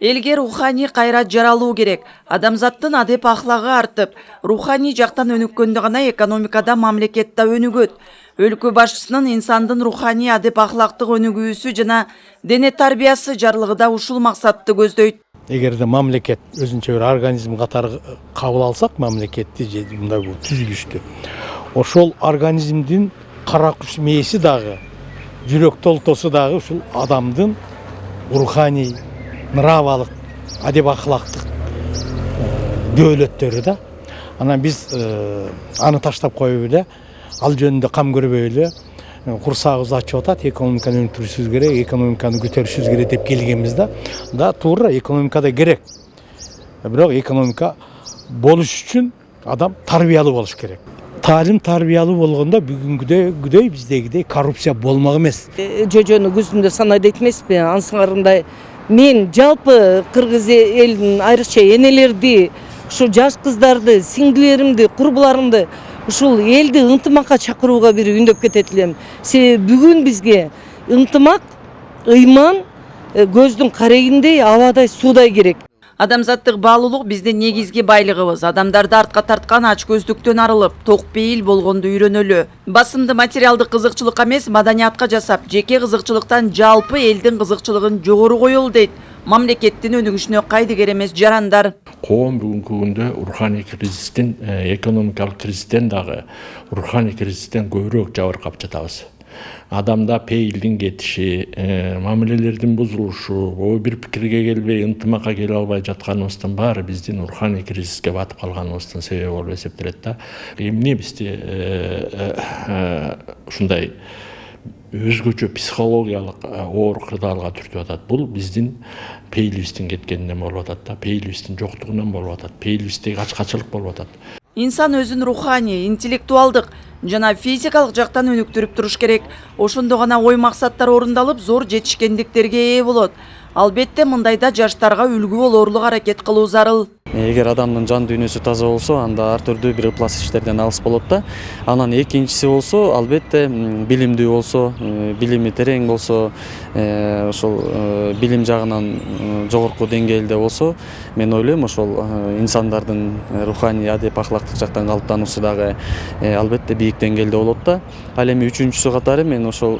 Элге рухани кайрат жаралуу керек. Адамзаттын адеп ахлагы артып, рухани жактан өнүккөндө гана экономикада, мамлекетте өнүгөт. Өлкө башчысынын инсандын рухани адеп ахлактык өнүгүүсү жана дене тарбиясы жарлыгы да ушул максатты көздөйт. Эгерде мамлекет өзүнчө бир организм катары кабыл алсак, мамлекетти же мындай бул түзүлүштү, ошол организмдин кара куш мээси дагы, жүрөк толтосу дагы ушул адамдын руханий, нравалык, адеп ахлактык дөөлөттөрү да. Анан биз аны таштап коюп эле, ал жөнүндө кам көрбөй эле курсагыбыз ачып атат, экономиканы өнүктүрүшүбүз керек, экономиканы көтөрүшүбүз керек деп келгенбиз да туура, экономикада керек. Бирок экономика болуш үчүн адам тарбиялуу болуш керек. Таалим тарбиялуу болгондо бүгүнгүдөй биздегидей коррупция болмок эмес. Жожону көзүмдө санайт этмеспи, ансыңарындай мен жалпы кыргыз элинин айрыкча энелерди, ушу жаш кыздарды, сиңдилеримди, курбуларымды ушул элди ынтымакка чакырууга бир үндөп кетет элем. Себеби бүгүн бизге ынтымак, ыйман көздүн карегиндей, абадай, суудай керек. Адамзаттык баалуулук биздин негизги байлыгыбыз. Адамдарды артка тарткан ач көздүктөн арылып, ток пейил болгонду үйрөнөлү. Басымды материалдык кызыкчылыкка эмес, маданиятка жасап, жеке кызыкчылыктан жалпы элдин кызыкчылыгын жогору коелу дейт мамлекеттин өнүгүшүнө кайдыгер эмес жарандар. Коом бүгүнкү күндө руханий кризистен, экономикалык кризистен дагы руханий кризистен көбүрөөк жабыркап жатабыз. Адамда пейилдин кетиши, мамилелердин бузулушу, бир пикирге келбей, ынтымакка келе албай жатканыбыздын баары биздин руханий кризиске батып калганыбыздын себеби болуп эсептелет да. Эмне бизди ушундай өзгөчө психологиялык оор кырдаалга түртүп атат? Бул биздин пейилибиздин кеткенинен болуп атат да, пейилибиздин жоктугунан болуп атат, пейилибиздеги ачкачылык болуп атат. Инсан өзүн руханий, интеллектуалдык жана физикалык жактан өнүктүрүп туруш керек. Ошондо гана ой максаттар орундалып, зор жетишкендиктерге ээ болот. Албетте мындайда жаштарга үлгү болорлук аракет кылуу зарыл. Эгер адамдын жан дүйнөсү таза болсо, анда ар түрдүү бир ыплас иштерден алыс болот да. Анан экинчиси болсо, албетте билимдүү болсо, билими терең болсо, ошол билим жагынан жогорку деңгээлде болсо, мен ойлойм ошол инсандардын руханий, адеп ахлактык жактан калыптануусу дагы албетте бийик деңгээлде болот да. Ал эми үчүнчүсү катары мен ошол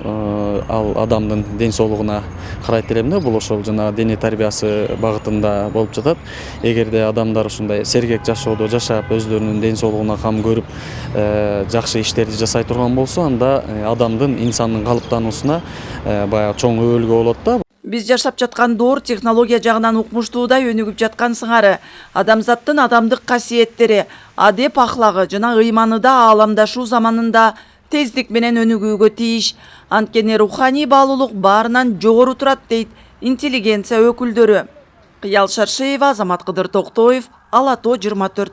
ал адамдын ден соолугуна карайт элем да. Бул ошол жана дене тарбиясы багытында болуп жатат. Эгерде адамдар ушундай сергек жашоодо жашап, өздөрүнүн ден соолугуна кам көрүп, жакшы иштерди жасай турган болсо, анда адамдын, инсандын калыптануусуна баягы чоң өбөлгө болот да. Биз жашап жаткан доор технология жагынан укмуштуудай өнүгүп жаткан сыңары, адамзаттын адамдык касиеттери, адеп ахлагы жана ыйманы да ааламдашуу заманында тездик менен өнүгүүгө тийиш. Анткени руханий баалуулук баарынан жогору турат дейт интеллигенция өкүлдөрү. Кыял Шаршеева, Азамат Кыдыр Токтоев, Ала Тоо 24.